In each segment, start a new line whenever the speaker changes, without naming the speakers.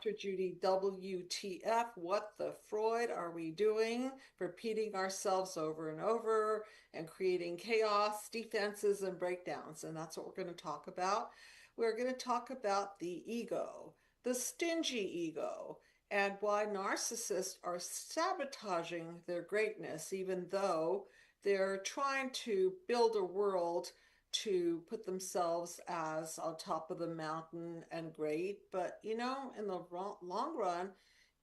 Dr. Judy WTF, what the Freud are we doing? Repeating ourselves over and over and creating chaos, defenses, and breakdowns. And that's what we're going to talk about. We're going to talk about the ego, the stingy ego, and why narcissists are sabotaging their greatness, even though they're trying to build a world to put themselves as on top of the mountain and great. But, in the long run,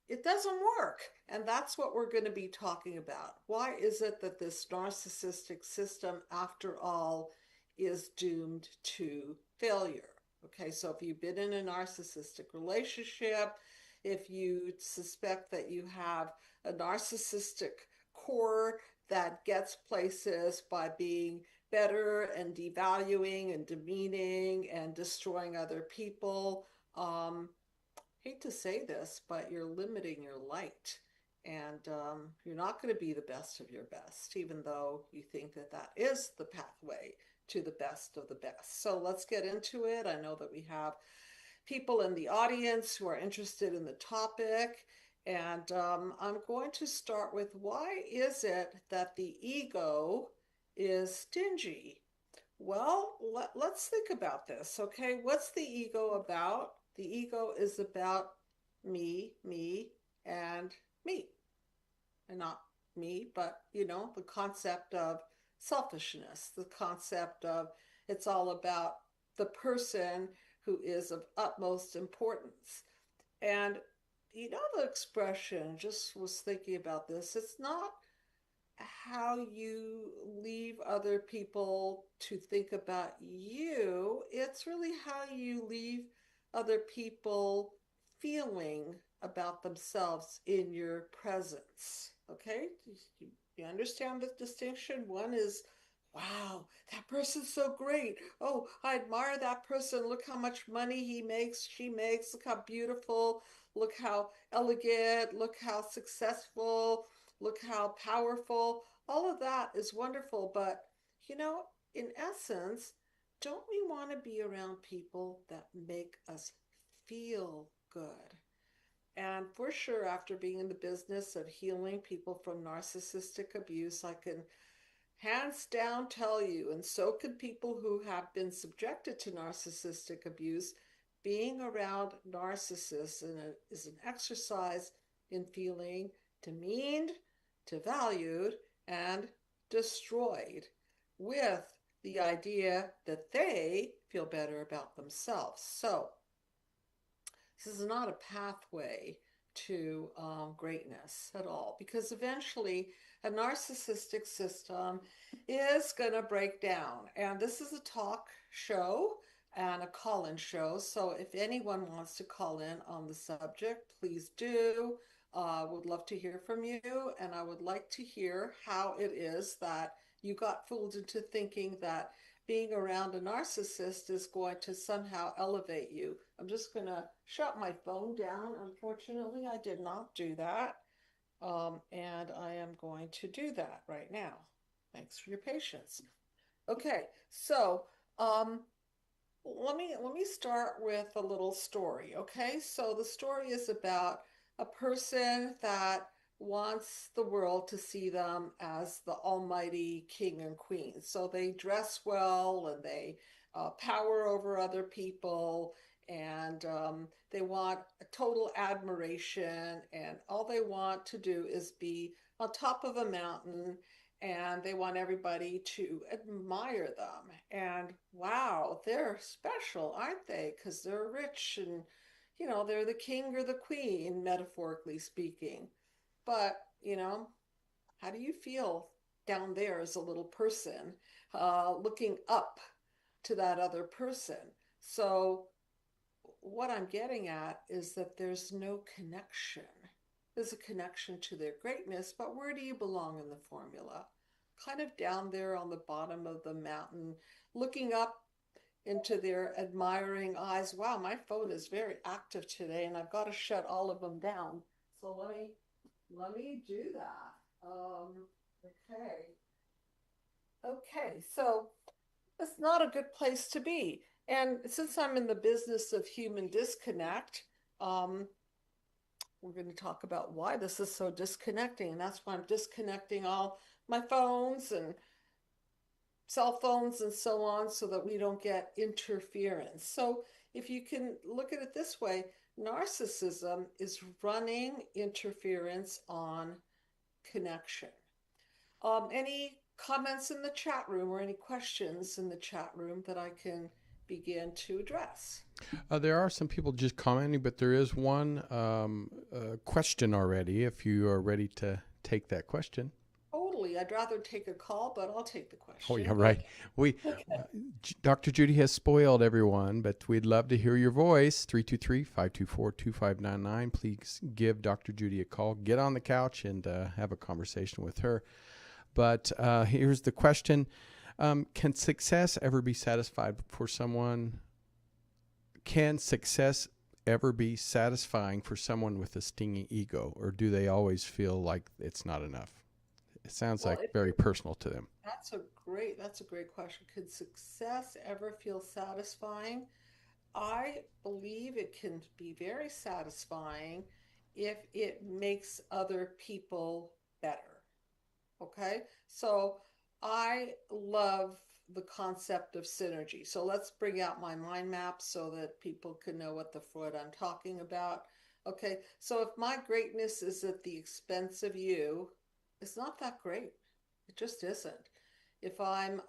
it doesn't work. And that's what we're going to be talking about. Why is it that this narcissistic system, after all, is doomed to failure? Okay, so if you've been in a narcissistic relationship, if you suspect that you have a narcissistic core that gets places by being better and devaluing and demeaning and destroying other people, hate to say this, but you're limiting your light. And you're not going to be the best of your best, even though you think that that is the pathway to the best of the best. So let's get into it. I know that we have people in the audience who are interested in the topic. And I'm going to start with, why is it that the ego is stingy? Well, let's think about this, okay? What's the ego about? The ego is about me, and me. And not me, but, the concept of selfishness, the concept of it's all about the person who is of utmost importance. And the expression, just was thinking about this, it's not how you leave other people to think about you, it's really how you leave other people feeling about themselves in your presence. Okay? You understand the distinction? One is, wow, that person's so great. Oh, I admire that person. Look how much money he makes, she makes. Look how beautiful. Look how elegant. Look how successful. Look how powerful. All of that is wonderful. But, in essence, don't we want to be around people that make us feel good? And for sure, after being in the business of healing people from narcissistic abuse, I can hands down tell you, and so can people who have been subjected to narcissistic abuse, being around narcissists is an exercise in feeling demeaned, devalued, and destroyed, with the idea that they feel better about themselves. So, this is not a pathway to greatness at all, because eventually a narcissistic system is going to break down. And this is a talk show and a call-in show. So if anyone wants to call in on the subject, please do. Would love to hear from you. And I would like to hear how it is that you got fooled into thinking that being around a narcissist is going to somehow elevate you. I'm just going to shut my phone down. Unfortunately, I did not do that. And I am going to do that right now. Thanks for your patience. Okay, so um, let me start with a little story. Okay, so the story is about a person that wants the world to see them as the almighty king and queen. So they dress well and they power over other people, and they want a total admiration, and all they want to do is be on top of a mountain, and they want everybody to admire them. And wow, they're special, aren't they? Because they're rich and, they're the king or the queen, metaphorically speaking. But, how do you feel down there as a little person, looking up to that other person? So, what I'm getting at is that there's no connection. There's a connection to their greatness, but where do you belong in the formula? Kind of down there on the bottom of the mountain, looking up into their admiring eyes. Wow, my phone is very active today, and I've got to shut all of them down. So let me do that. Okay. Okay, so it's not a good place to be. And since I'm in the business of human disconnect, um, we're going to talk about why this is so disconnecting. And that's why I'm disconnecting all my phones and cell phones and so on so that we don't get interference. So if you can look at it this way, narcissism is running interference on connection. Any comments in the chat room or any questions in the chat room that I can begin to address?
There are some people just commenting, but there is one question already, if you are ready to take that question.
Totally. I'd rather take a call, but I'll take the question.
Oh, yeah, right. Dr. Judy has spoiled everyone, but we'd love to hear your voice. 323-524-2599. Please give Dr. Judy a call. Get on the couch and have a conversation with her. But here's the question. Can success ever be satisfied for someone? Can success ever be satisfying for someone with a stinging ego, or do they always feel like it's not enough? It sounds like very personal to them.
That's a great question. Could success ever feel satisfying? I believe it can be very satisfying if it makes other people better. Okay, so I love the concept of synergy. So let's bring out my mind map so that people can know what the Freud I'm talking about. Okay, so if my greatness is at the expense of you, it's not that great. It just isn't. If I'm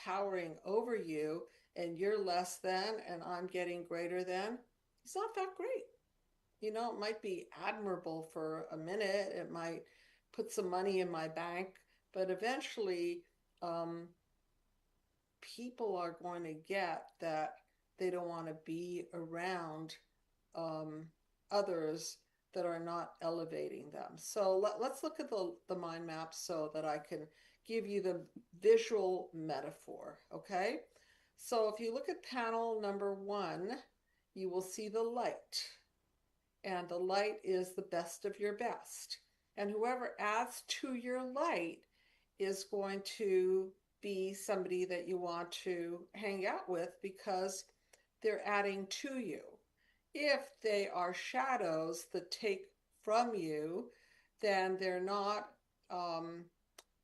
powering over you and you're less than and I'm getting greater than, it's not that great. You know, it might be admirable for a minute. It might put some money in my bank, but eventually people are going to get that they don't want to be around others that are not elevating them. So let's look at the mind map so that I can give you the visual metaphor, okay? So if you look at panel number 1, you will see the light. And the light is the best of your best. And whoever adds to your light is going to be somebody that you want to hang out with because they're adding to you. If they are shadows that take from you, then they're not,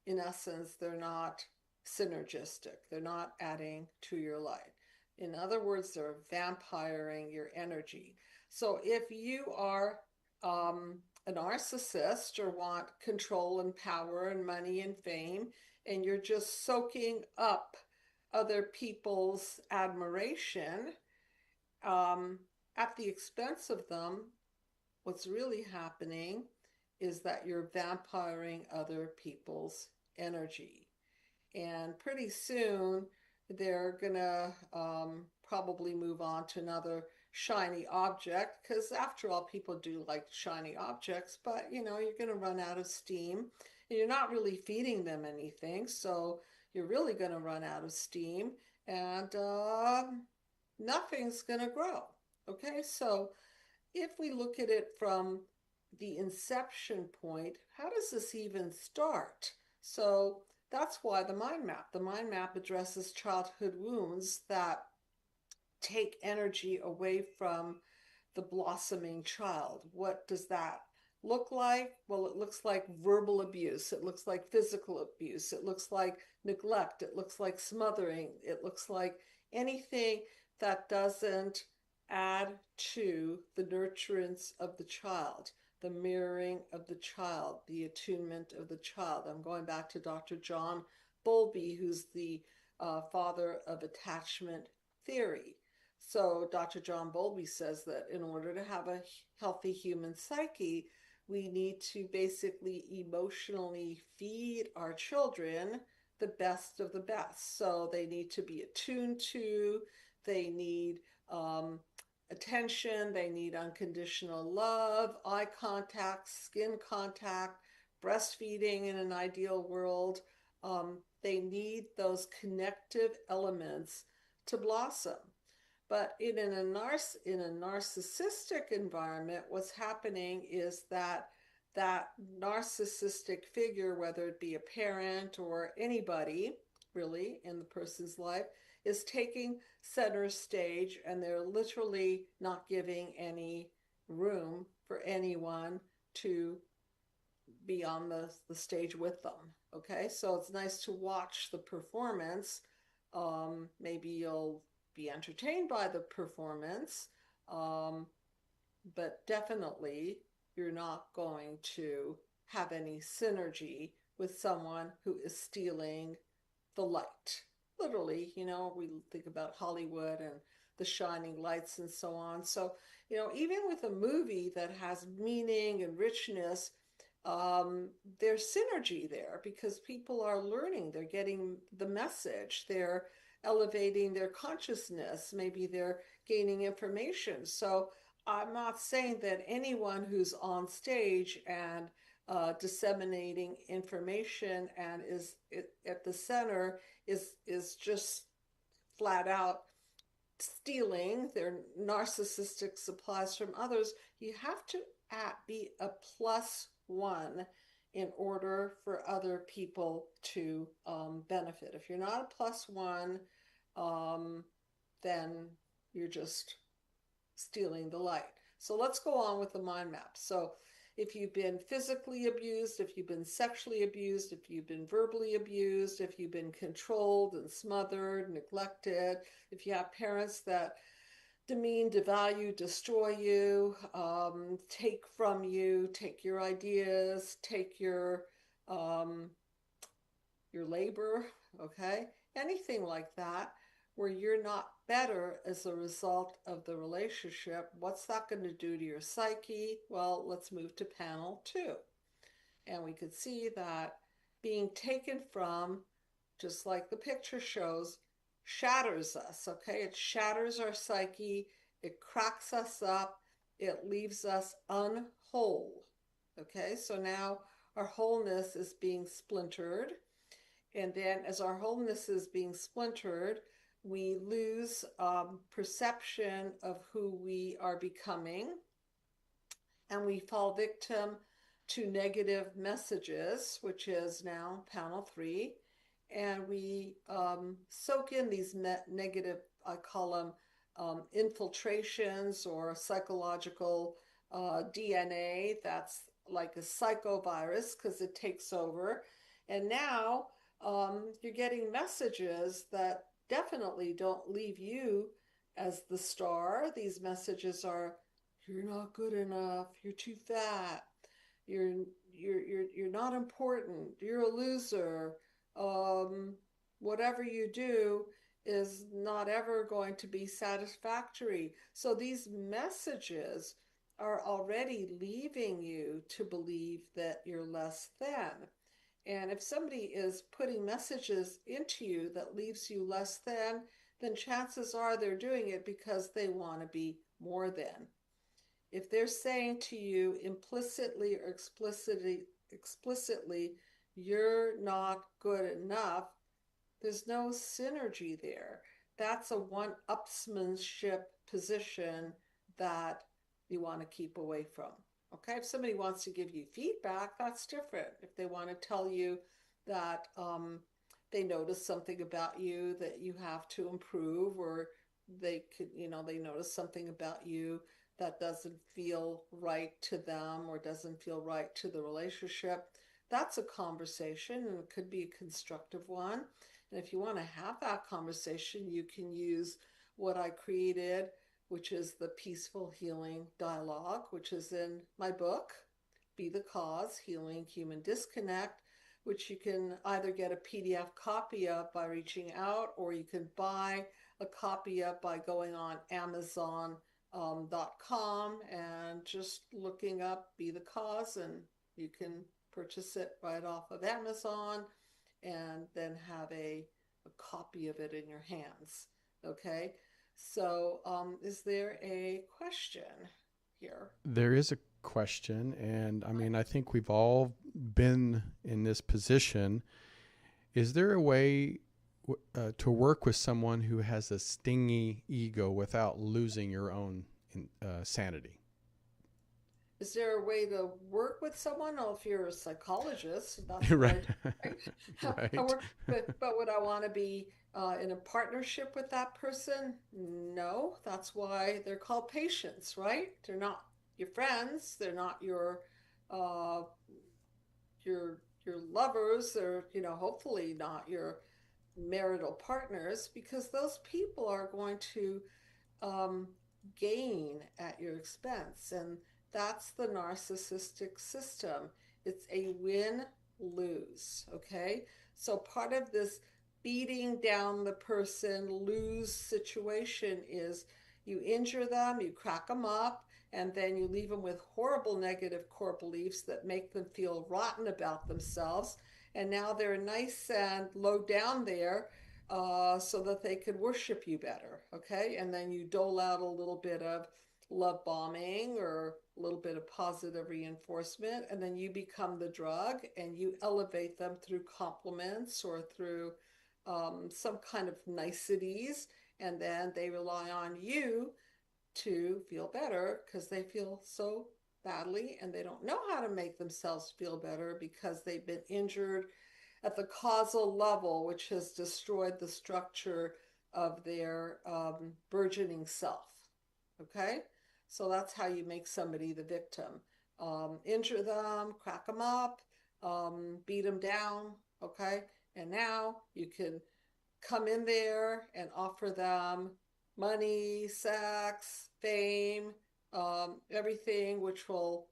in essence, they're not synergistic. They're not adding to your light. In other words, they're vampiring your energy. So if you are a narcissist or want control and power and money and fame, and you're just soaking up other people's admiration at the expense of them, what's really happening is that you're vampiring other people's energy. And pretty soon they're gonna probably move on to another shiny object, because after all, people do like shiny objects, but you know, you're gonna run out of steam and you're not really feeding them anything, so you're really gonna run out of steam and nothing's gonna grow. Okay, so if we look at it from the inception point, how does this even start? So that's why the mind map addresses childhood wounds that take energy away from the blossoming child. What does that look like? Well, it looks like verbal abuse. It looks like physical abuse. It looks like neglect. It looks like smothering. It looks like anything that doesn't add to the nurturance of the child, the mirroring of the child, the attunement of the child. I'm going back to Dr. John Bowlby, who's the father of attachment theory. So Dr. John Bowlby says that in order to have a healthy human psyche, we need to basically emotionally feed our children the best of the best. So they need to be attuned to, they need attention, they need unconditional love, eye contact, skin contact, breastfeeding in an ideal world. They need those connective elements to blossom. But in a narcissistic environment, what's happening is that narcissistic figure, whether it be a parent or anybody really in the person's life, is taking center stage, and they're literally not giving any room for anyone to be on the stage with them. Okay, so it's nice to watch the performance. Maybe you'll be entertained by the performance, but definitely you're not going to have any synergy with someone who is stealing the light. Literally, we think about Hollywood and the shining lights and so on. So, even with a movie that has meaning and richness, there's synergy there because people are learning, they're getting the message, they're elevating their consciousness, maybe they're gaining information. So I'm not saying that anyone who's on stage and disseminating information and is at the center is just flat out stealing their narcissistic supplies from others. You have to be a +1 in order for other people to benefit. If you're not a +1, then you're just stealing the light. So let's go on with the mind map. So if you've been physically abused, if you've been sexually abused, if you've been verbally abused, if you've been controlled and smothered, neglected, if you have parents that demean, devalue, destroy you, take from you, take your ideas, take your labor, okay? Anything like that, where you're not better as a result of the relationship, what's that going to do to your psyche? Well, let's move to panel 2. And we could see that being taken from, just like the picture shows, shatters us, okay? It shatters our psyche, it cracks us up, it leaves us unwhole, okay? So now our wholeness is being splintered. And then as our wholeness is being splintered, we lose perception of who we are becoming, and we fall victim to negative messages, which is now panel 3, and we soak in these negative, I call them infiltrations or psychological DNA. That's like a psychovirus because it takes over, and now you're getting messages that definitely don't leave you as the star. These messages are, you're not good enough, you're too fat, you're not important, you're a loser, whatever you do is not ever going to be satisfactory. So these messages are already leaving you to believe that you're less than. And if somebody is putting messages into you that leaves you less than, then chances are they're doing it because they want to be more than. If they're saying to you implicitly or explicitly, you're not good enough, there's no synergy there. That's a one-upsmanship position that you want to keep away from. Okay, if somebody wants to give you feedback, that's different. If they want to tell you that they notice something about you that you have to improve, or they could, they notice something about you that doesn't feel right to them or doesn't feel right to the relationship, that's a conversation, and it could be a constructive one. And if you want to have that conversation, you can use what I created, which is the Peaceful Healing Dialogue, which is in my book, Be the Cause, Healing Human Disconnect, which you can either get a PDF copy of by reaching out, or you can buy a copy of by going on Amazon.com and just looking up Be the Cause, and you can purchase it right off of Amazon and then have a copy of it in your hands. Okay? So, is there a question here?
There is a question, and I mean, I think we've all been in this position. Is there a way to work with someone who has a stingy ego without losing your own sanity?
Is there a way to work with someone? Well, if you're a psychologist, that's
Right.
right.
Right.
But would I want to be in a partnership with that person? No, that's why they're called patients, right? They're not your friends. They're not uh, your lovers. They're, you know, hopefully not your marital partners, because those people are going to um, gain at your expense. And that's the narcissistic system. It's a win lose. Okay. So part of this beating down the person lose situation is you injure them, you crack them up, and then you leave them with horrible negative core beliefs that make them feel rotten about themselves. And now they're nice and low down there, so that they could worship you better. Okay. And then you dole out a little bit of love bombing or a little bit of positive reinforcement. And then you become the drug and you elevate them through compliments or through some kind of niceties. And then they rely on you to feel better because they feel so badly and they don't know how to make themselves feel better because they've been injured at the causal level, which has destroyed the structure of their burgeoning self. Okay? So that's how you make somebody the victim. Injure them, crack them up, beat them down. Okay? And now you can come in there and offer them money, sex, fame, everything which will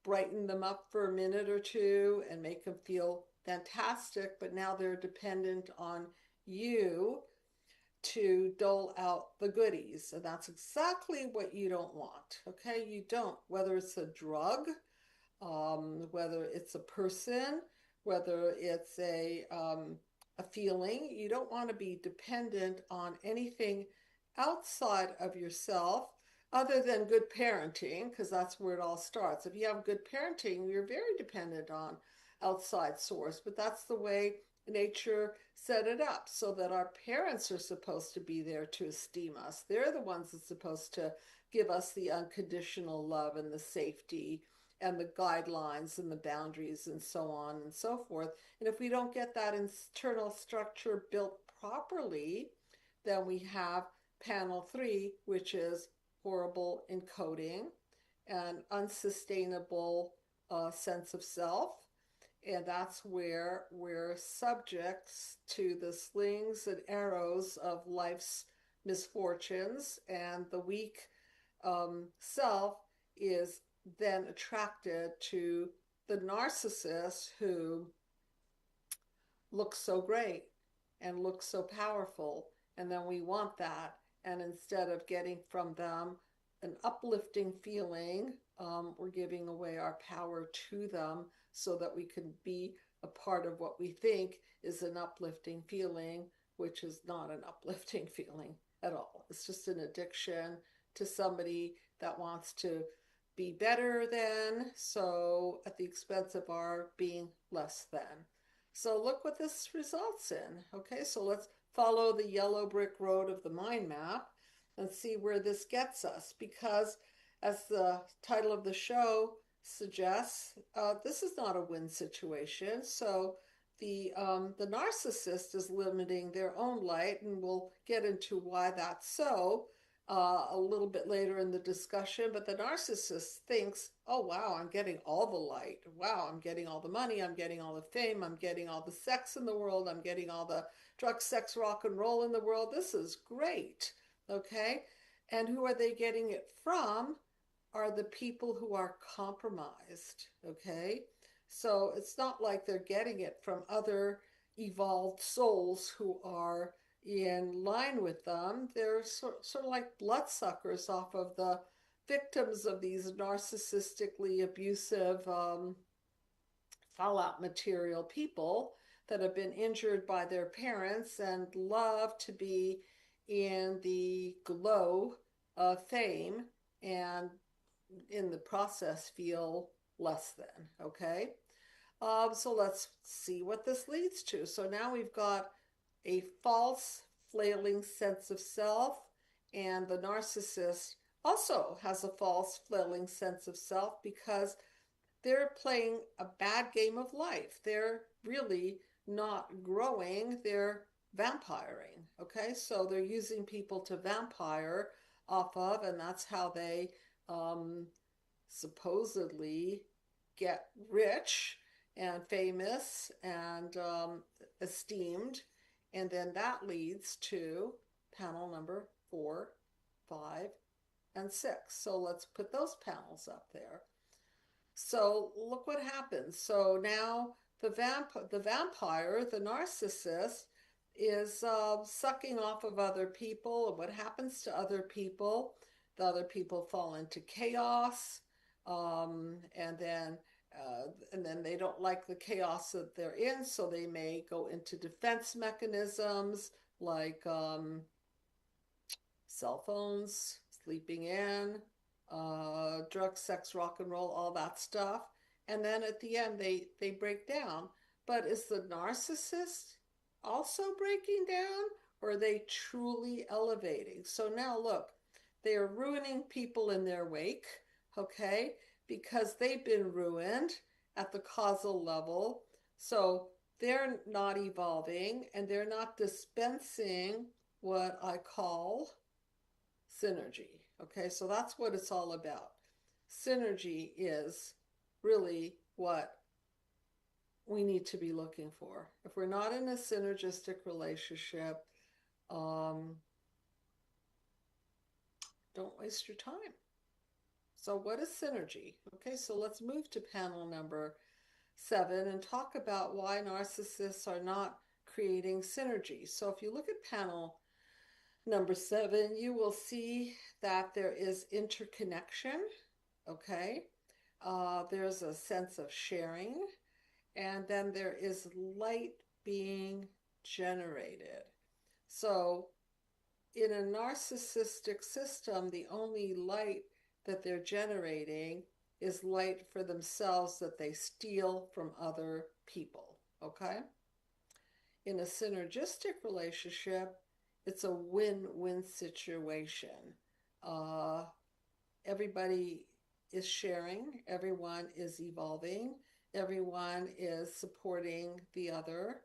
brighten them up for a minute or two and make them feel fantastic. But now they're dependent on you to dole out the goodies. And that's exactly what you don't want. Okay, you don't, whether it's a drug, whether it's a person, whether it's a feeling. You don't want to be dependent on anything outside of yourself other than good parenting, because that's where it all starts. If you have good parenting, you're very dependent on outside source, but that's the way nature set it up, so that our parents are supposed to be there to esteem us. They're the ones that's supposed to give us the unconditional love and the safety and the guidelines and the boundaries and so on and so forth. And if we don't get that internal structure built properly, then we have panel 3, which is horrible encoding and unsustainable sense of self. And that's where we're subjects to the slings and arrows of life's misfortunes, and the weak self is then attracted to the narcissist who looks so great and looks so powerful. And then we want that. And instead of getting from them an uplifting feeling, we're giving away our power to them so that we can be a part of what we think is an uplifting feeling, which is not an uplifting feeling at all. It's just an addiction to somebody that wants to be better than, so at the expense of our being less than. So look what this results in. Okay, so let's follow the yellow brick road of the mind map and see where this gets us, because as the title of the show suggests, this is not a win situation. So the narcissist is limiting their own light, and we'll get into why that's so a little bit later in the discussion. But the narcissist thinks, oh wow, I'm getting all the light, wow, I'm getting all the money, I'm getting all the fame, I'm getting all the sex in the world, I'm getting all the drug, sex, rock and roll in the world, this is great. Okay, and who are they getting it from? Are the people who are compromised. Okay, so it's not like they're getting it from other evolved souls who are in line with them. They're sort of like bloodsuckers off of the victims of these narcissistically abusive fallout material people that have been injured by their parents and love to be in the glow of fame, and in the process feel less than. Okay, so let's see what this leads to. So now we've got a false flailing sense of self, and the narcissist also has a false flailing sense of self because they're playing a bad game of life. They're really not growing, they're vampiring. Okay, so they're using people to vampire off of, and that's how they supposedly get rich and famous and esteemed. And then that leads to panel number 4, 5, and 6. So let's put those panels up there. So look what happens. So now the vampire, the narcissist, is sucking off of other people. And what happens to other people? The other people fall into chaos, and then they don't like the chaos that they're in, so they may go into defense mechanisms like cell phones, sleeping in, drugs, sex, rock and roll, all that stuff. And then at the end, they break down. But is the narcissist also breaking down, or are they truly elevating? So now look, they are ruining people in their wake, okay, because they've been ruined at the causal level. So they're not evolving and they're not dispensing what I call synergy. Okay, so that's what it's all about. Synergy is really what we need to be looking for. If we're not in a synergistic relationship, don't waste your time. So what is synergy? Okay, so let's move to panel number 7 and talk about why narcissists are not creating synergy. So if you look at panel number 7, you will see that there is interconnection, okay? There's a sense of sharing, and then there is light being generated. So in a narcissistic system, the only light that they're generating is light for themselves that they steal from other people, okay? In a synergistic relationship, it's a win-win situation. Everybody is sharing, everyone is evolving, everyone is supporting the other,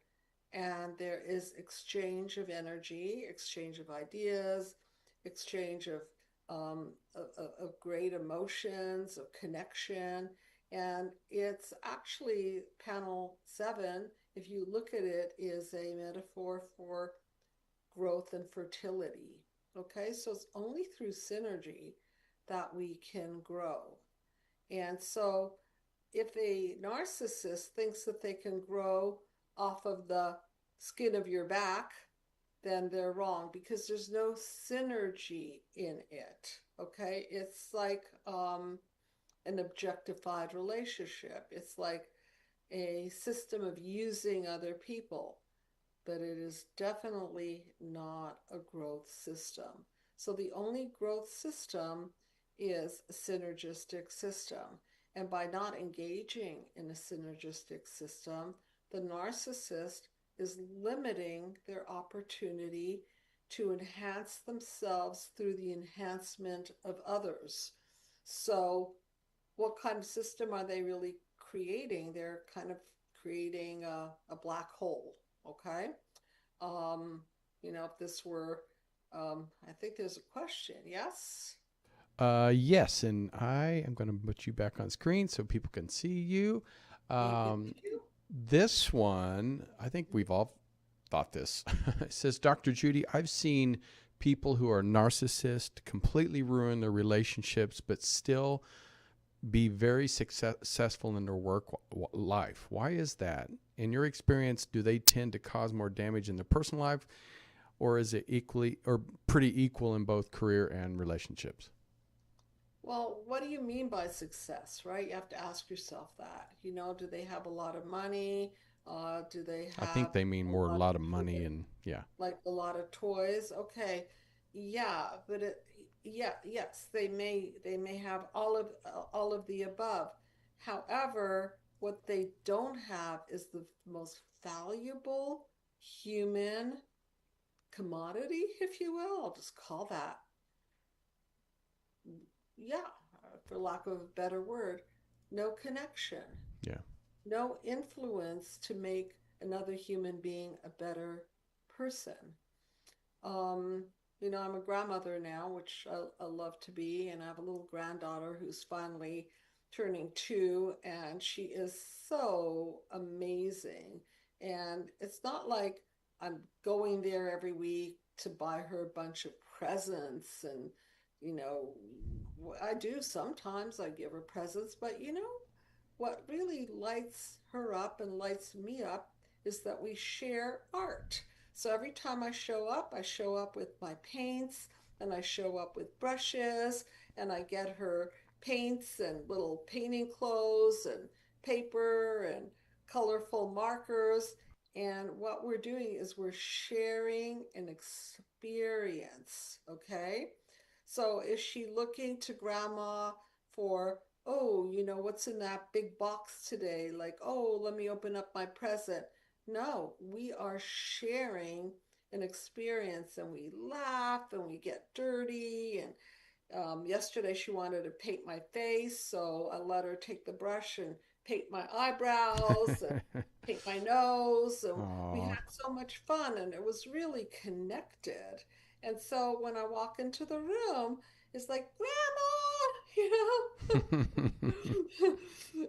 and there is exchange of energy, exchange of ideas, exchange of great emotions, of connection. And it's actually panel 7, if you look at it, is a metaphor for growth and fertility. Okay, so it's only through synergy that we can grow. And so if a narcissist thinks that they can grow off of the skin of your back, then they're wrong, because there's no synergy in it. Okay, it's like an objectified relationship. It's like a system of using other people, but it is definitely not a growth system. So the only growth system is a synergistic system. And by not engaging in a synergistic system, the narcissist is limiting their opportunity to enhance themselves through the enhancement of others. So what kind of system are they really creating? They're kind of creating a black hole, okay? If this were, I think there's a question, yes?
Yes, and I am going to put you back on screen so people can see you.
Thank you.
This one, I think we've all thought this. It says, Dr. Judy, I've seen people who are narcissists completely ruin their relationships, but still be very successful in their work life. Why is that? In your experience, do they tend to cause more damage in their personal life, or is it equally or pretty equal in both career and relationships?
Well, what do you mean by success, right? You have to ask yourself that. Do they have a lot of money? Do they
I think
have
they mean
a
more a
lot of
lot of money
toys?
and yeah.
Like a lot of toys? Okay. Yeah, but yes, they may have all of the above. However, what they don't have is the most valuable human commodity, if you will. I'll just call that, yeah, for lack of a better word, no connection,
Yeah.
no influence to make another human being a better person. Um, You know, I'm a grandmother now, which I love to be, and I have a little granddaughter who's finally turning 2, and she is so amazing. And it's not like I'm going there every week to buy her a bunch of presents and, you know, I do sometimes, I give her presents, but you know, what really lights her up and lights me up is that we share art. So every time I show up with my paints and I show up with brushes and I get her paints and little painting clothes and paper and colorful markers. And what we're doing is we're sharing an experience, okay? So is she looking to grandma for, oh, you know, what's in that big box today? Like, oh, let me open up my present. No, we are sharing an experience and we laugh and we get dirty. And yesterday she wanted to paint my face, so I let her take the brush and paint my eyebrows and paint my nose. And we
Aw.
had so much fun and it was really connected. And so when I walk into the room, it's like, Grandma,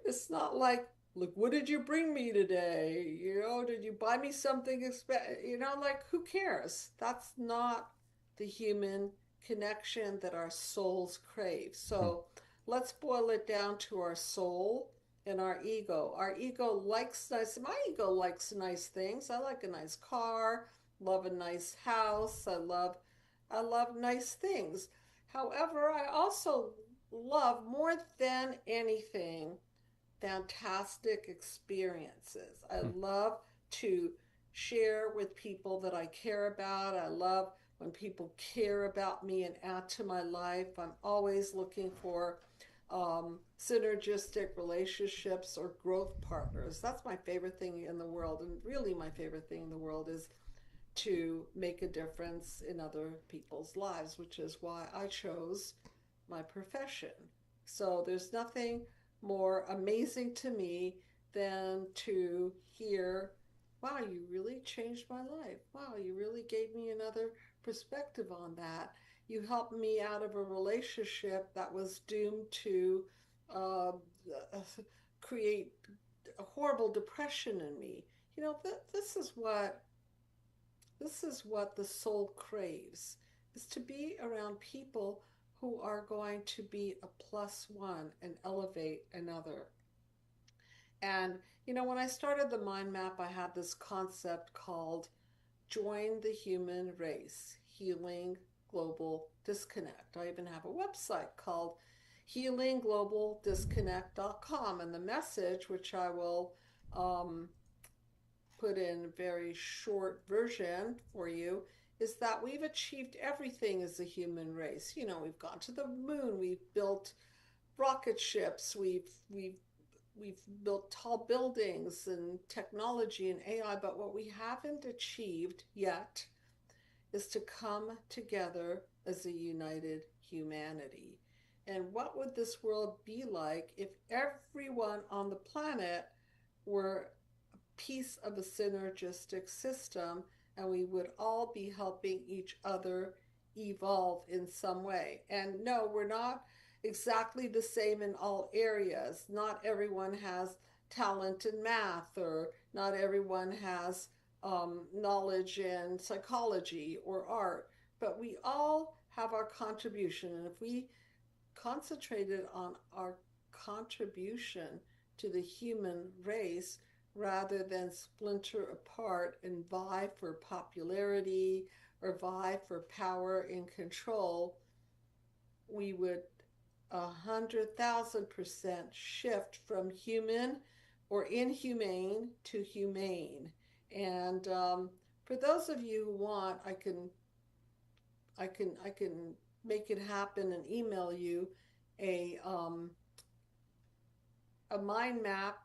it's not like, look, what did you bring me today? You know, did you buy me something? You know, like, who cares? That's not the human connection that our souls crave. So let's boil it down to our soul and our ego. Our ego likes nice, my ego likes nice things. I like a nice car, love a nice house. I love nice things. However, I also love more than anything fantastic experiences. I love to share with people that I care about. I love when people care about me and add to my life. I'm always looking for synergistic relationships or growth partners. That's my favorite thing in the world. And really, my favorite thing in the world is to make a difference in other people's lives, which is why I chose my profession. So there's nothing more amazing to me than to hear, wow, you really changed my life. Wow, you really gave me another perspective on that. You helped me out of a relationship that was doomed to uh, create a horrible depression in me. You know, this is what the soul craves, is to be around people who are going to be a plus one and elevate another. And, you know, when I started the mind map, I had this concept called Join the Human Race, Healing Global Disconnect. I even have a website called healingglobalDisconnect.com. And the message, which I will put in a very short version for you, is that we've achieved everything as a human race. You know, we've gone to the moon, we've built rocket ships, we've built tall buildings and technology and AI, but what we haven't achieved yet is to come together as a united humanity. And what would this world be like if everyone on the planet were piece of a synergistic system and we would all be helping each other evolve in some way? And no, we're not exactly the same in all areas. Not everyone has talent in math, or not everyone has knowledge in psychology or art, but we all have our contribution. And if we concentrated on our contribution to the human race rather than splinter apart and vie for popularity or vie for power and control, we would 100,000% shift from human or inhumane to humane. And for those of you who want, I can make it happen and email you a a mind map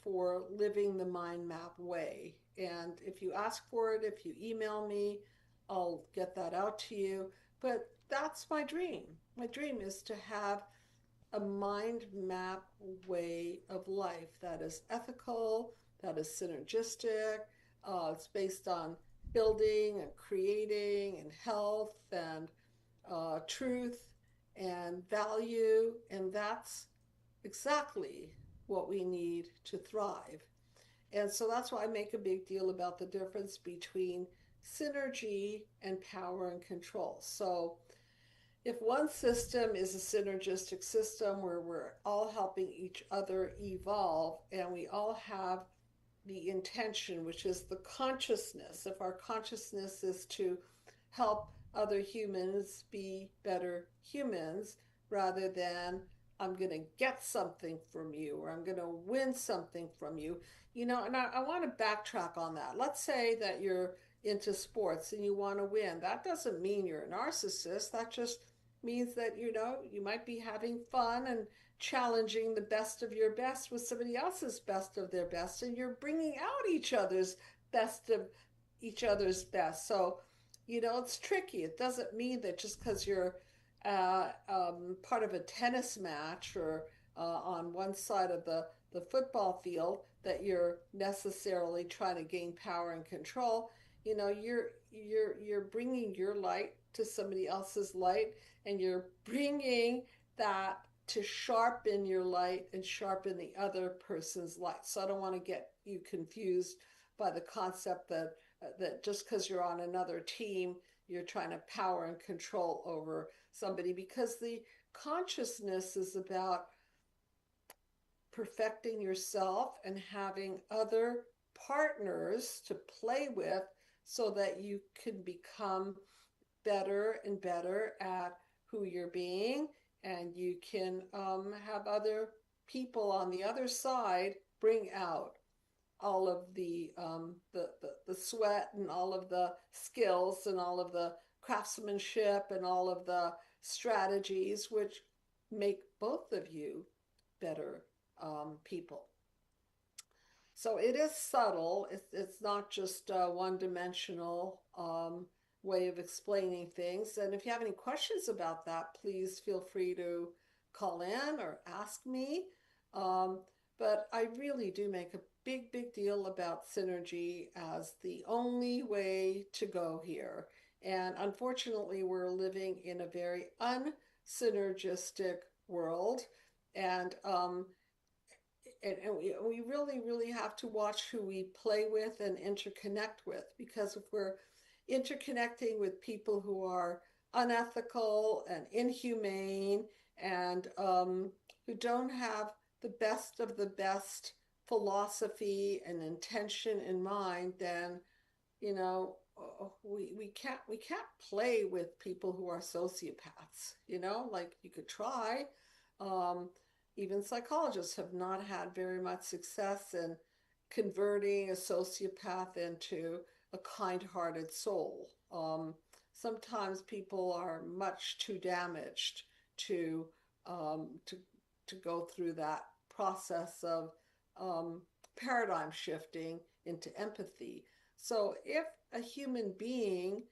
for living the mind map way. And if you ask for it, if you email me, I'll get that out to you. But that's my dream. My dream is to have a mind map way of life that is ethical, that is synergistic. It's based on building and creating and health and truth and value. And that's exactly what we need to thrive. And so that's why I make a big deal about the difference between synergy and power and control. So if one system is a synergistic system where we're all helping each other evolve and we all have the intention, which is the consciousness, if our consciousness is to help other humans be better humans rather than I'm going to get something from you or I'm going to win something from you. And I want to backtrack on that. Let's say that you're into sports and you want to win. That doesn't mean you're a narcissist. That just means that, you might be having fun and challenging the best of your best with somebody else's best of their best, and you're bringing out each other's best of each other's best. So, it's tricky. It doesn't mean that just because you're part of a tennis match or on one side of the football field that you're necessarily trying to gain power and control. You're bringing your light to somebody else's light, and you're bringing that to sharpen your light and sharpen the other person's light. So I don't want to get you confused by the concept that just because you're on another team, you're trying to power and control over somebody, because the consciousness is about perfecting yourself and having other partners to play with so that you can become better and better at who you're being, and you can have other people on the other side bring out all of the sweat and all of the skills and all of the craftsmanship and all of the strategies which make both of you better people. So it is subtle. It's not just a one-dimensional way of explaining things. And if you have any questions about that, please feel free to call in or ask me. But I really do make a big deal about synergy as the only way to go here. And unfortunately, we're living in a very unsynergistic world. And we really have to watch who we play with and interconnect with, because if we're interconnecting with people who are unethical and inhumane and who don't have the best of the best philosophy and intention in mind, then we can't play with people who are sociopaths. Like, you could try. Even psychologists have not had very much success in converting a sociopath into a kind-hearted soul. Sometimes people are much too damaged to go through that process of paradigm shifting into empathy. So if a human being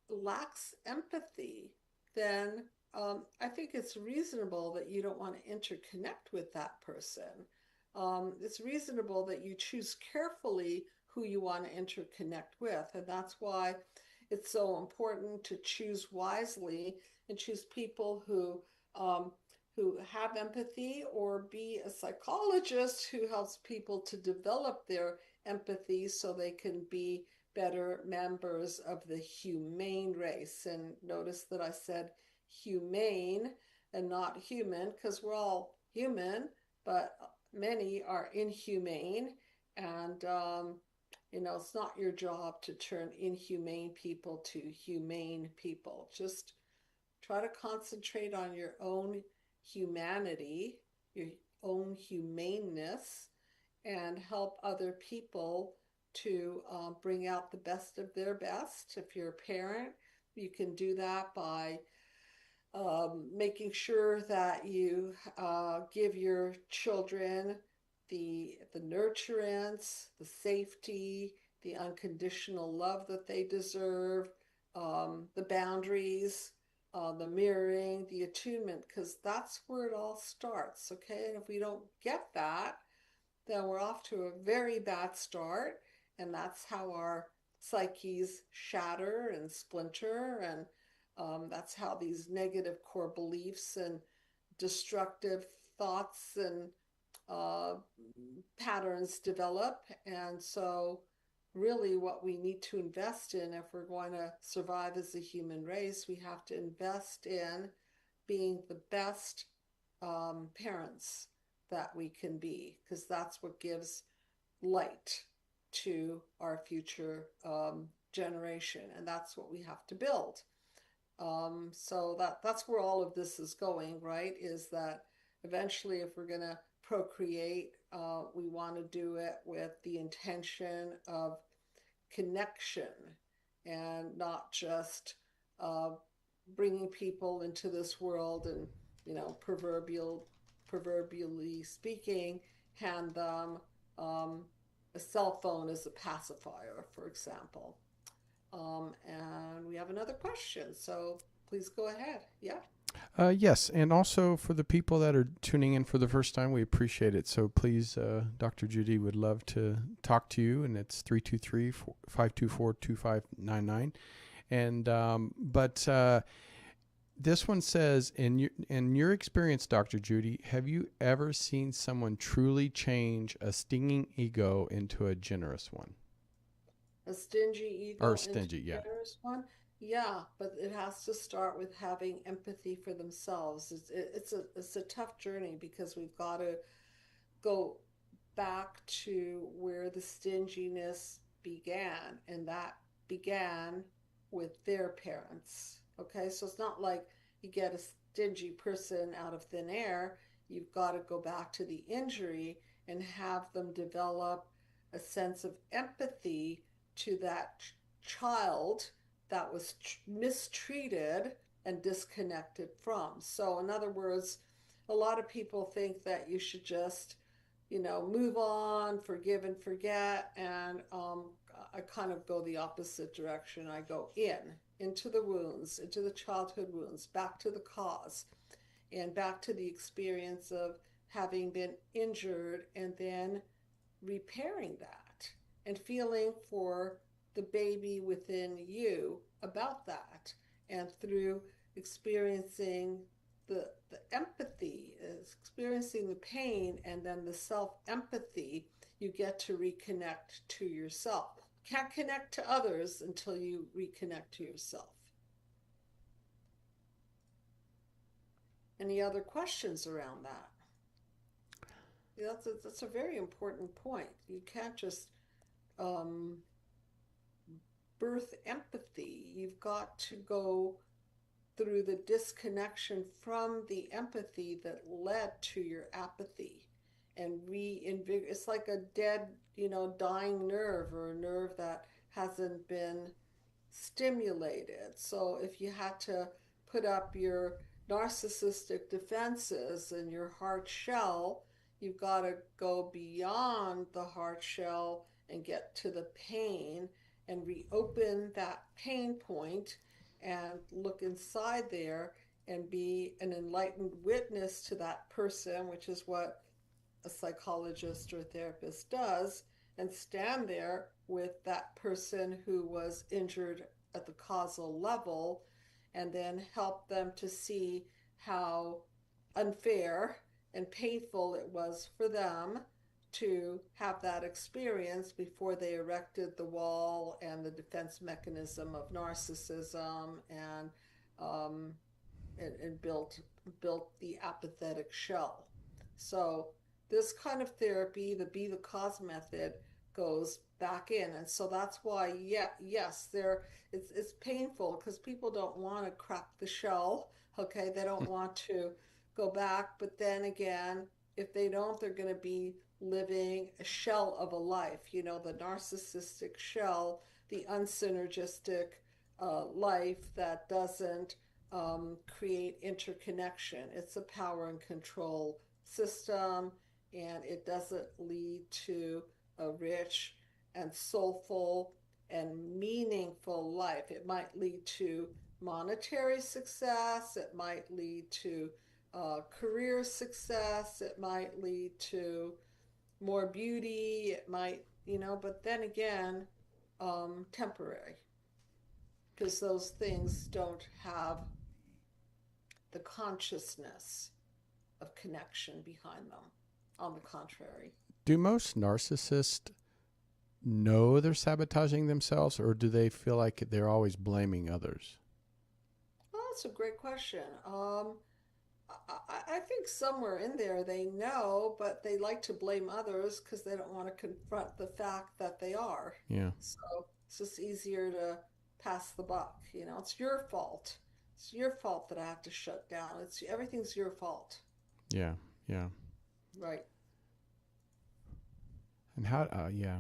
lacks empathy, then I think it's reasonable that you don't want to interconnect with that person. It's reasonable that you choose carefully who you want to interconnect with. And that's why it's so important to choose wisely and choose people who have empathy, or be a psychologist who helps people to develop their empathy so they can be better members of the humane race. And notice that I said humane and not human, because we're all human, but many are inhumane. And it's not your job to turn inhumane people to humane people. Just try to concentrate on your own humanity, your own humaneness, and help other people to bring out the best of their best. If you're a parent, you can do that by making sure that you give your children the nurturance, the safety, the unconditional love that they deserve, the boundaries, the mirroring, the attunement, because that's where it all starts, okay? And if we don't get that, then we're off to a very bad start, and that's how our psyches shatter and splinter, and that's how these negative core beliefs and destructive thoughts and uh, patterns develop. And so, really, what we need to invest in if we're going to survive as a human race, we have to invest in being the best parents that we can be, because that's what gives light to our future generation, and that's what we have to build. So that's where all of this is going, right? Is that eventually, if we're going to procreate, we want to do it with the intention of connection and not just uh, bringing people into this world and, proverbially speaking, hand them um, a cell phone as a pacifier, for example. And we have another question, so please go ahead. Yeah.
Yes, and also for the people that are tuning in for the first time, we appreciate it. So please, Dr. Judy would love to talk to you, and it's 323-524-2599. And this one says, in your experience, Dr. Judy, have you ever seen someone truly change a stinging ego into a generous one?
A stingy ego
Or
into
stingy,
a
yeah.
generous one? Yeah, but it has to start with having empathy for themselves. It's a tough journey, because we've got to go back to where the stinginess began, and that began with their parents. Okay, so it's not like you get a stingy person out of thin air. You've got to go back to the injury and have them develop a sense of empathy to that child that was mistreated and disconnected from. So, in other words, a lot of people think that you should just, move on, forgive and forget. And I kind of go the opposite direction. I go into the wounds, into the childhood wounds, back to the cause, and back to the experience of having been injured, and then repairing that and feeling for the baby within you about that. And through experiencing the empathy, experiencing the pain, and then the self empathy, you get to reconnect to yourself. Can't connect to others until you reconnect to yourself. Any other questions around that? Yeah, that's a very important point. You can't just um, birth empathy. You've got to go through the disconnection from the empathy that led to your apathy, and reinvigorate. It's like a dead, dying nerve, or a nerve that hasn't been stimulated. So if you had to put up your narcissistic defenses and your hard shell, you've got to go beyond the hard shell and get to the pain and reopen that pain point and look inside there and be an enlightened witness to that person, which is what a psychologist or a therapist does, and stand there with that person who was injured at the causal level, and then help them to see how unfair and painful it was for them to have that experience before they erected the wall and the defense mechanism of narcissism, um, and built the apathetic shell. So this kind of therapy, the Be the Cause method, goes back in. And so that's why, yeah, yes, it's painful, because people don't want to crack the shell. Okay, they don't want to go back. But then again, if they don't, they're going to be living a shell of a life, the narcissistic shell, the unsynergistic life that doesn't create interconnection. It's a power and control system, and it doesn't lead to a rich and soulful and meaningful life. It might lead to monetary success, it might lead to career success, it might lead to more beauty, it might, but then again, temporary, because those things don't have the consciousness of connection behind them. On the contrary.
Do most narcissists know they're sabotaging themselves, or do they feel like they're always blaming others?
Well, that's a great question. I think somewhere in there they know, but they like to blame others because they don't want to confront the fact that they are.
Yeah,
So it's just easier to pass the buck. It's your fault. It's your fault that I have to shut down. It's everything's your fault.
yeah, yeah.
Right.
And how? Yeah,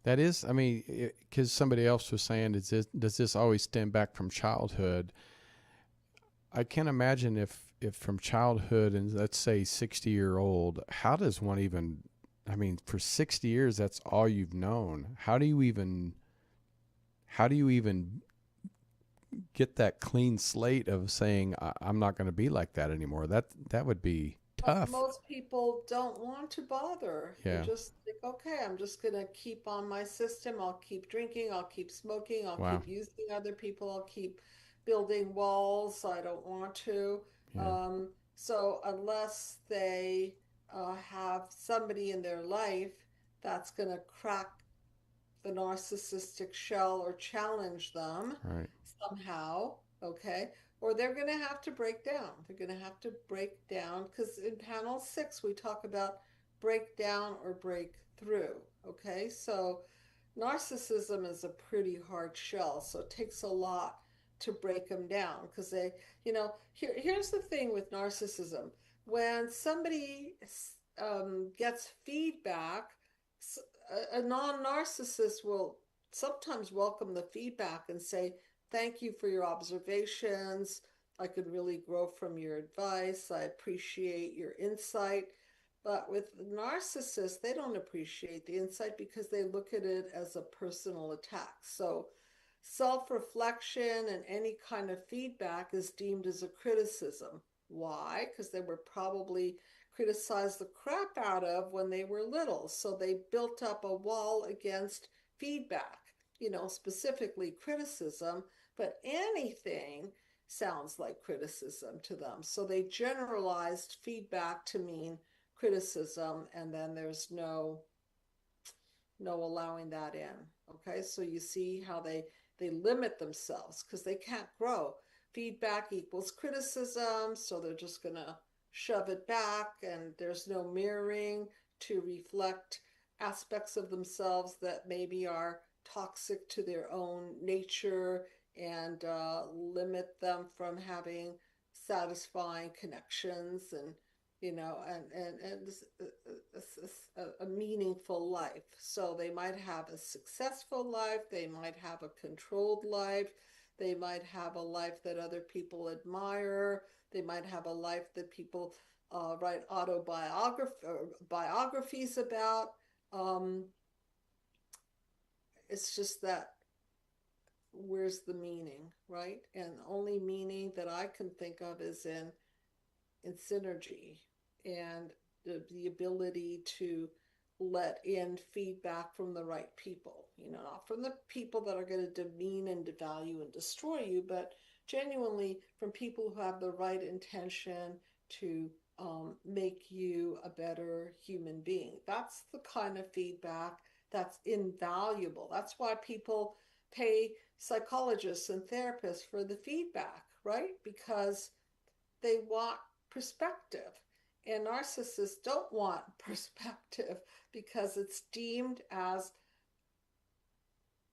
that is. I mean, because somebody else was saying, does this always stem back from childhood? I can't imagine if from childhood, and let's say 60-year-old, how does one even? I mean, for 60 years, that's all you've known. How do you even get that clean slate of saying I'm not going to be like that anymore? That would be tough.
Most people don't want to bother. They
Yeah.
just think, okay, I'm just going to keep on my system. I'll keep drinking. I'll keep smoking. I'll
Wow.
keep using other people. I'll keep building walls. I don't want to.
Yeah.
So unless they have somebody in their life that's going to crack the narcissistic shell or challenge them
Right.
somehow, okay? Or they're going to have to break down. They're going to have to break down because in panel 6 we talk about break down or break through, okay? So narcissism is a pretty hard shell, so it takes a lot to break them down because here's the thing with narcissism. When somebody gets feedback, a non-narcissist will sometimes welcome the feedback and say, thank you for your observations. I could really grow from your advice. I appreciate your insight. But with narcissists, they don't appreciate the insight because they look at it as a personal attack. So self-reflection and any kind of feedback is deemed as a criticism. Why? Because they were probably criticized the crap out of when they were little. So they built up a wall against feedback, specifically criticism, but anything sounds like criticism to them. So they generalized feedback to mean criticism, and then there's no allowing that in. Okay, so you see how they limit themselves because they can't grow. Feedback equals criticism, so they're just going to shove it back, and there's no mirroring to reflect aspects of themselves that maybe are toxic to their own nature and limit them from having satisfying connections and a meaningful life. So they might have a successful life, they might have a controlled life, they might have a life that other people admire, they might have a life that people write biographies about. Um, it's just that where's the meaning, right? And the only meaning that I can think of is in synergy and the ability to let in feedback from the right people, not from the people that are going to demean and devalue and destroy you, but genuinely from people who have the right intention to make you a better human being. That's the kind of feedback that's invaluable. That's why people pay psychologists and therapists for the feedback, right? Because they want perspective. And narcissists don't want perspective because it's deemed as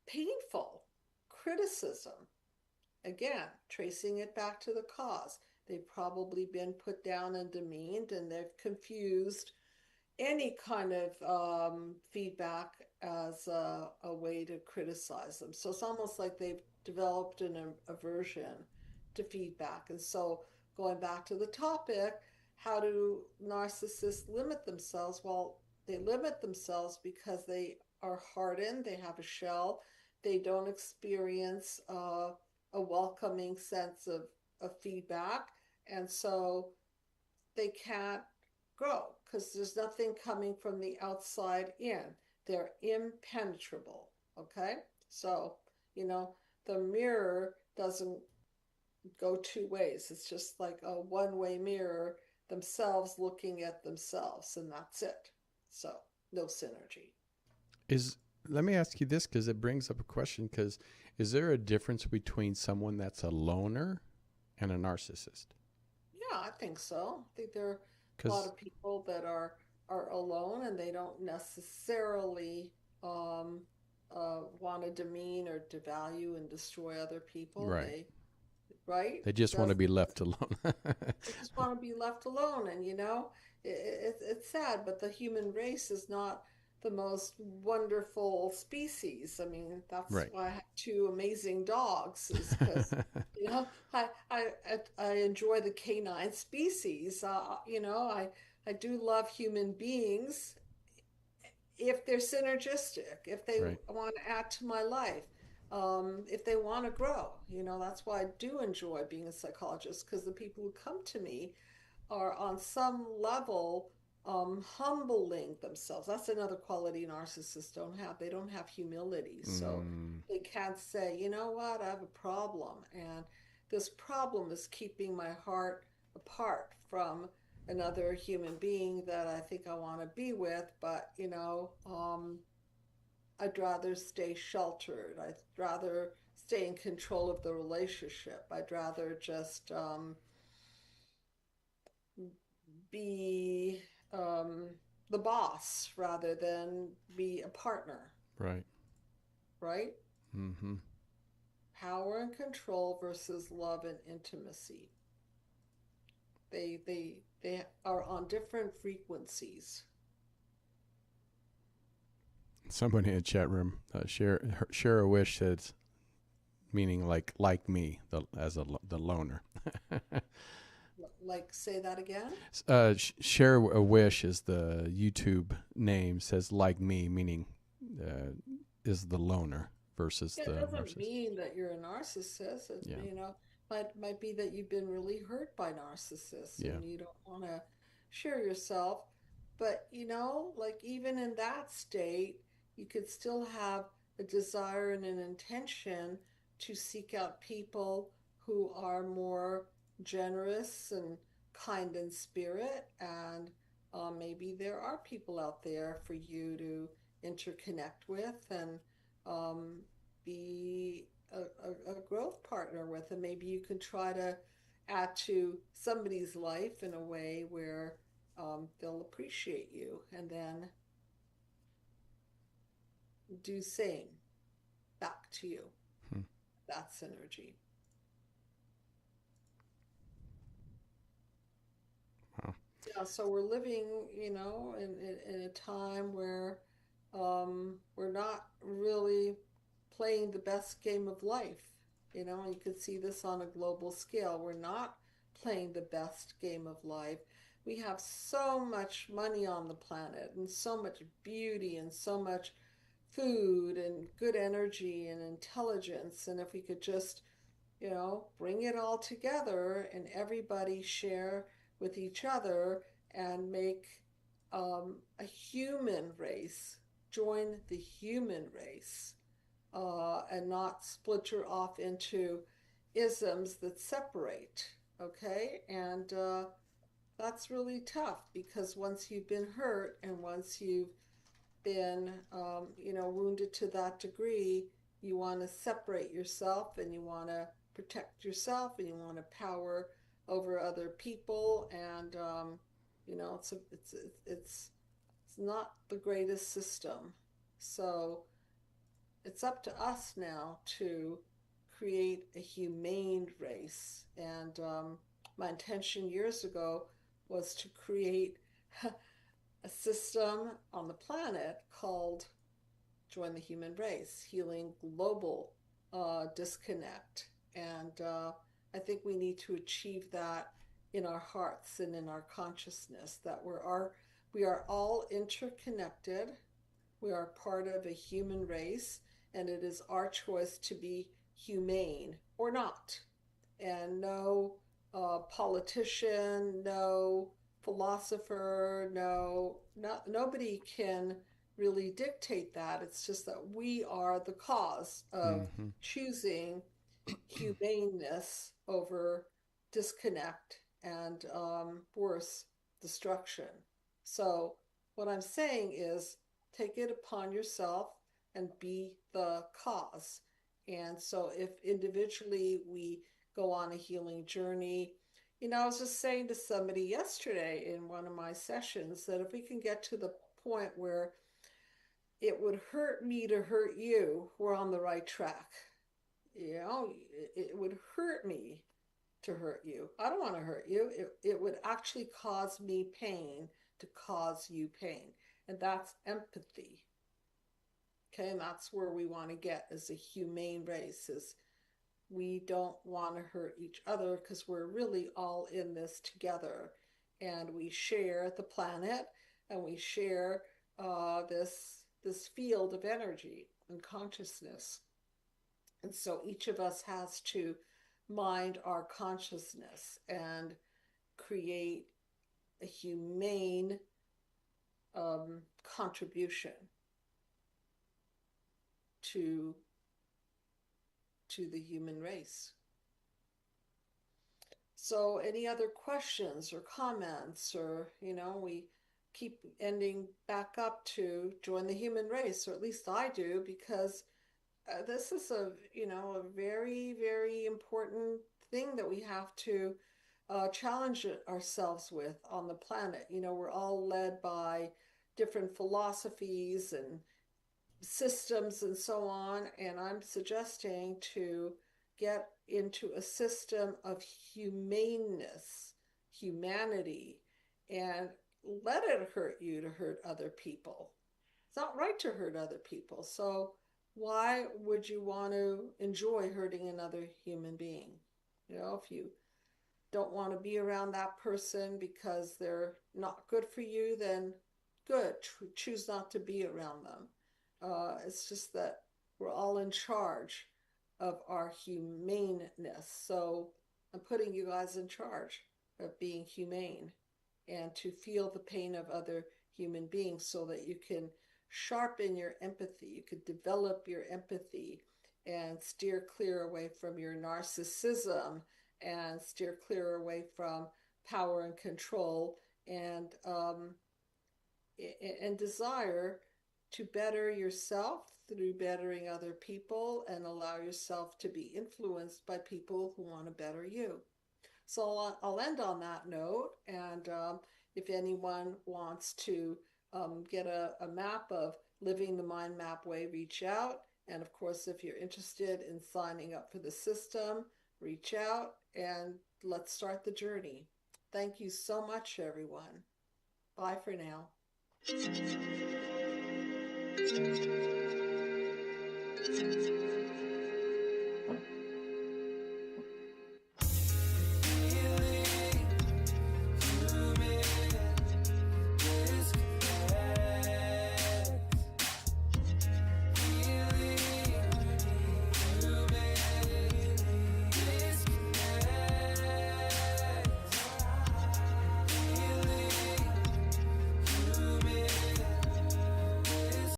painful criticism. Again, tracing it back to the cause. They've probably been put down and demeaned, and they've confused any kind of feedback as a way to criticize them. So it's almost like they've developed an aversion to feedback. And so going back to the topic, how do narcissists limit themselves? Well, they limit themselves because they are hardened, they have a shell, they don't experience a welcoming sense of feedback, and so they can't grow because there's nothing coming from the outside in. They're impenetrable. Okay, so the mirror doesn't go two ways. It's just like a one-way mirror, themselves looking at themselves, and that's it. So no synergy.
Is Let me ask you this because it brings up a question. Because is there a difference between someone that's a loner and a narcissist?
Yeah, I think so. I think there are a lot
Because
of people that are alone and they don't necessarily um, want to demean or devalue and destroy other people.
right,
They right?
they just want to
Does
be left alone.
They just want to be left alone, and it's sad, but the human race is not the most wonderful species. I mean, that's
Right.
why I have two amazing dogs, is because I enjoy the canine species. I do love human beings if they're synergistic, if they
Right.
want to add to my life, if they want to grow. That's why I do enjoy being a psychologist, because the people who come to me are on some level humbling themselves. That's another quality narcissists don't have. They don't have humility. So
Mm,
they can't say, you know what, I have a problem. And this problem is keeping my heart apart from another human being that I think I want to be with. But, I'd rather stay sheltered. I'd rather stay in control of the relationship. I'd rather just be the boss rather than be a partner,
right.
right?
Mm-hmm.
Power and control versus love and intimacy. They are on different frequencies.
Somebody in the chat room, share a wish says, meaning like me, the loner.
Like, say that again?
Share a wish is the YouTube name, says like me, meaning uh, is the loner versus
Yeah, it
the
doesn't
narcissist.
mean that you're a narcissist. It,
Yeah.
might be that you've been really hurt by narcissists
Yeah.
and you don't want to share yourself. But like even in that state, you could still have a desire and an intention to seek out people who are more generous and kind in spirit. And maybe there are people out there for you to interconnect with and um, be a growth partner with, and maybe you can try to add to somebody's life in a way where they'll appreciate you, and then do same back to you.
Hmm.
That's synergy.
Wow.
Yeah, so we're living, in a time where we're not really playing the best game of life. You could see this on a global scale. We're not playing the best game of life. We have so much money on the planet and so much beauty and so much food and good energy and intelligence. And if we could just bring it all together and everybody share with each other and make a human race, join the human race, and not splinter off into isms that separate. Okay, and that's really tough because once you've been hurt and once you've been, wounded to that degree, you want to separate yourself and you want to protect yourself and you want to power over other people. And, it's not the greatest system. So it's up to us now to create a humane race. And my intention years ago was to create a system on the planet called Join the Human Race, Healing Global Disconnect. And I think we need to achieve that in our hearts and in our consciousness, that we are all interconnected. We are part of a human race, and it is our choice to be humane or not. And no politician, no philosopher, no, not, nobody can really dictate that. It's just that we are the cause of
Mm-hmm.
choosing humaneness over disconnect and worse, destruction. So, what I'm saying is take it upon yourself and be the cause. And so, if individually we go on a healing journey, I was just saying to somebody yesterday in one of my sessions that if we can get to the point where it would hurt me to hurt you, we're on the right track. It would hurt me to hurt you. I don't want to hurt you. It would actually cause me pain to cause you pain. And that's empathy. Okay, and that's where we want to get as a humane race is we don't want to hurt each other because we're really all in this together and we share the planet and we share this field of energy and consciousness. And so each of us has to mind our consciousness and create a humane contribution to the human race. So any other questions or comments, or we keep ending back up to join the human race, or at least I do, because this is a very, very important thing that we have to challenge ourselves with on the planet. We're all led by different philosophies and systems and so on, and I'm suggesting to get into a system of humaneness, humanity, and let it hurt you to hurt other people. It's not right to hurt other people. So why would you want to enjoy hurting another human being? If you don't want to be around that person because they're not good for you, then good, choose not to be around them. It's just that we're all in charge of our humaneness. So I'm putting you guys in charge of being humane and to feel the pain of other human beings so that you can sharpen your empathy. You could develop your empathy and steer clear away from your narcissism and steer clear away from power and control and desire to better yourself through bettering other people and allow yourself to be influenced by people who want to better you. So I'll end on that note. And if anyone wants to get a map of living the mind map way, reach out. And of course, if you're interested in signing up for the system, reach out and let's start the journey. Thank you so much, everyone. Bye for now.